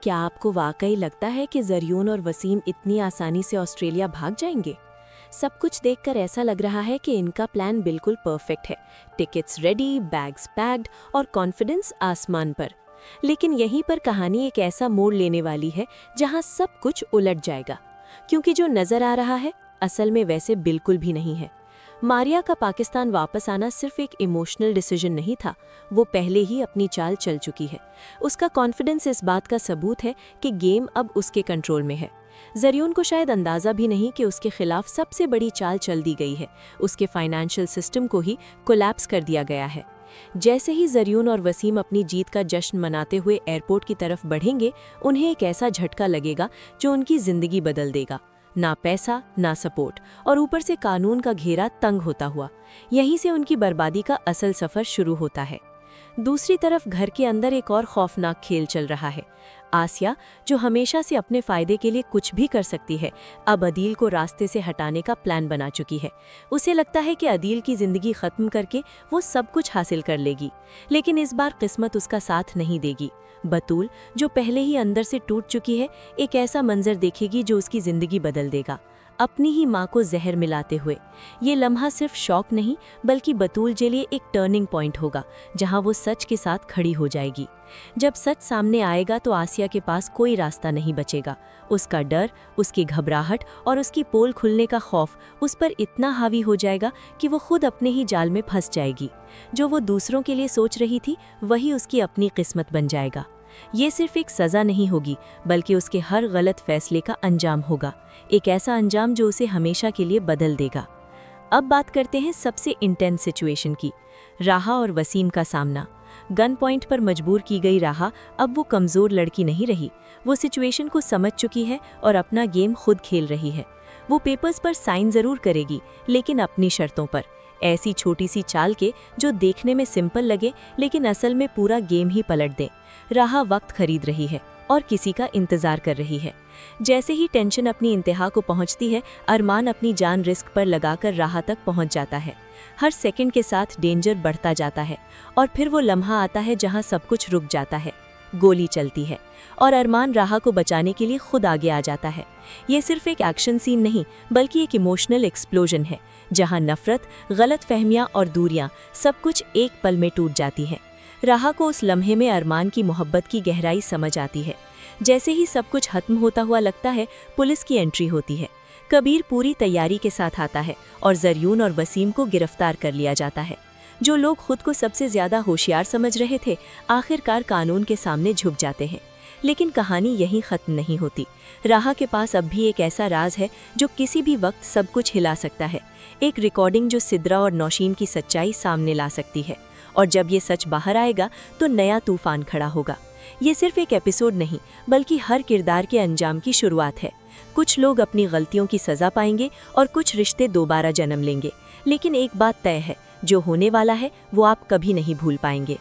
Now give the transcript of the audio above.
क्या आपको वाकई लगता है कि ज़रियून और वसीम इतनी आसानी से ऑस्ट्रेलिया भाग जाएंगे? सब कुछ देखकर ऐसा लग रहा है कि इनका प्लान बिल्कुल परफेक्ट है। टिकट्स रेडी, बैग्स पैक्ड और कॉन्फिडेंस आसमान पर। लेकिन यहीं पर कहानी एक ऐसा मोड़ लेने वाली है जहां सब कुछ उलट जाएगा, क्योंकि जो नजर आ रहा है असल में वैसे बिल्कुल भी नहीं है। मारिया का पाकिस्तान वापस आना सिर्फ एक इमोशनल डिसीजन नहीं था, वो पहले ही अपनी चाल चल चुकी है। उसका कॉन्फिडेंस इस बात का सबूत है कि गेम अब उसके कंट्रोल में है। ज़रियून को शायद अंदाज़ा भी नहीं कि उसके खिलाफ सबसे बड़ी चाल चल दी गई है। उसके फाइनेंशियल सिस्टम को ही कोलैप्स कर दिया गया है। जैसे ही ज़रियून और वसीम अपनी जीत का जश्न मनाते हुए एयरपोर्ट की तरफ बढ़ेंगे, उन्हें एक ऐसा झटका लगेगा जो उनकी ज़िंदगी बदल देगा। ना पैसा, ना सपोर्ट, और ऊपर से कानून का घेरा तंग होता हुआ। यहीं से उनकी बर्बादी का असल सफ़र शुरू होता है। दूसरी तरफ घर के अंदर एक और खौफनाक खेल चल रहा है। आसिया, जो हमेशा से अपने फ़ायदे के लिए कुछ भी कर सकती है, अब अदील को रास्ते से हटाने का प्लान बना चुकी है। उसे लगता है कि अदील की ज़िंदगी ख़त्म करके वो सब कुछ हासिल कर लेगी, लेकिन इस बार किस्मत उसका साथ नहीं देगी। बतूल, जो पहले ही अंदर से टूट चुकी है, एक ऐसा मंजर देखेगी जो उसकी ज़िंदगी बदल देगा, अपनी ही माँ को जहर मिलाते हुए। ये लम्हा सिर्फ शौक नहीं, बल्कि बतूल के लिए एक टर्निंग पॉइंट होगा, जहाँ वो सच के साथ खड़ी हो जाएगी। जब सच सामने आएगा तो आसिया के पास कोई रास्ता नहीं बचेगा। उसका डर, उसकी घबराहट और उसकी पोल खुलने का खौफ उस पर इतना हावी हो जाएगा कि वो खुद अपने ही जाल में फंस जाएगी। जो वो दूसरों के लिए सोच रही थी, वही उसकी अपनी किस्मत बन जाएगा। ये सिर्फ एक सज़ा नहीं होगी, बल्कि उसके हर गलत फैसले का अंजाम होगा, एक ऐसा अंजाम जो उसे हमेशा के लिए बदल देगा। अब बात करते हैं सबसे इंटेंस सिचुएशन की, राहा और वसीम का सामना। गन पॉइंट पर मजबूर की गई राहा अब वो कमज़ोर लड़की नहीं रही। वो सिचुएशन को समझ चुकी है और अपना गेम खुद खेल रही है। वो पेपर्स पर साइन ज़रूर करेगी, लेकिन अपनी शर्तों पर। ऐसी छोटी सी चाल के जो देखने में सिंपल लगे, लेकिन असल में पूरा गेम ही पलट दे। राहा वक्त खरीद रही है और किसी का इंतजार कर रही है। जैसे ही टेंशन अपनी इंतहा को पहुंचती है, अरमान अपनी जान रिस्क पर लगाकर राहा तक पहुंच जाता है। हर सेकंड के साथ डेंजर बढ़ता जाता है, और फिर वो लम्हा आता है जहां सब कुछ रुक जाता है। गोली चलती है और अरमान राहा को बचाने के लिए खुद आगे आ जाता है। ये सिर्फ एक एक्शन सीन नहीं, बल्कि एक इमोशनल एक्सप्लोजन है, जहां नफरत, गलतफहमियां और दूरियां सब कुछ एक पल में टूट जाती हैं। राहा को उस लम्हे में अरमान की मोहब्बत की गहराई समझ आती है। जैसे ही सब कुछ खत्म होता हुआ लगता है, पुलिस की एंट्री होती है। कबीर पूरी तैयारी के साथ आता है और ज़रियून और वसीम को गिरफ्तार कर लिया जाता है। जो लोग खुद को सबसे ज़्यादा होशियार समझ रहे थे, आखिरकार कानून के सामने झुक जाते हैं। लेकिन कहानी यहीं ख़त्म नहीं होती। राहा के पास अब भी एक ऐसा राज है जो किसी भी वक्त सब कुछ हिला सकता है। एक रिकॉर्डिंग जो सिद्रा और नौशीन की सच्चाई सामने ला सकती है। और जब ये सच बाहर आएगा तो नया तूफान खड़ा होगा। ये सिर्फ एक एपिसोड नहीं, बल्कि हर किरदार के अंजाम की शुरुआत है। कुछ लोग अपनी गलतियों की सज़ा पाएंगे और कुछ रिश्ते दोबारा जन्म लेंगे। लेकिन एक बात तय है, जो होने वाला है वो आप कभी नहीं भूल पाएंगे।